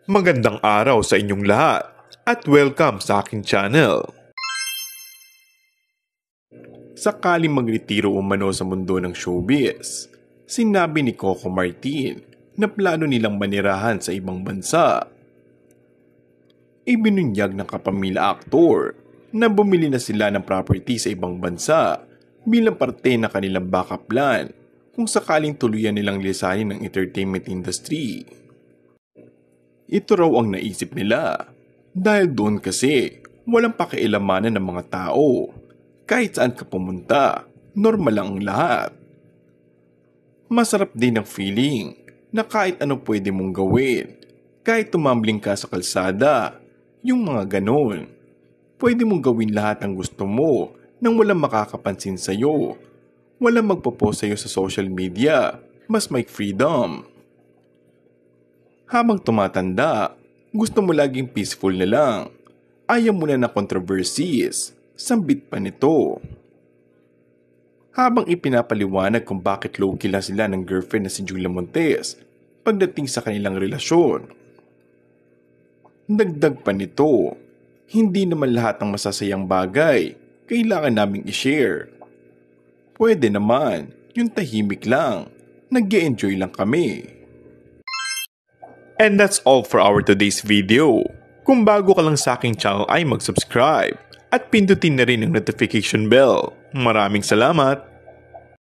Magandang araw sa inyong lahat at welcome sa aking channel. Sakaling magretiro umano sa mundo ng showbiz, sinabi ni Coco Martin na plano nilang manirahan sa ibang bansa. Ibinunyag ng kapamilya aktor na bumili na sila ng property sa ibang bansa bilang parte ng kanilang backup plan kung sakaling tuluyan nilang lisanin ng entertainment industry. Ito raw ang naisip nila dahil doon kasi walang pakialamanan ng mga tao. Kahit saan ka pumunta, normal lang ang lahat. Masarap din ang feeling na kahit ano pwede mong gawin. Kahit tumambling ka sa kalsada, yung mga ganon. Pwede mong gawin lahat ang gusto mo nang walang makakapansin sa'yo. Walang magpo-post sa'yo sa social media, mas may freedom. Habang tumatanda, gusto mo laging peaceful na lang. Ayaw mo na ng controversies, sambit pa nito. Habang ipinapaliwanag kung bakit low-key lang sila ng girlfriend na si Julia Montes pagdating sa kanilang relasyon. Dagdag pa nito, hindi naman lahat ng masasayang bagay kailangan naming i-share. Pwede naman, yung tahimik lang, nag-e-enjoy lang kami. And that's all for our today's video. Kung bago ka lang sa aking channel ay mag-subscribe at pindutin na rin ang notification bell. Maraming salamat!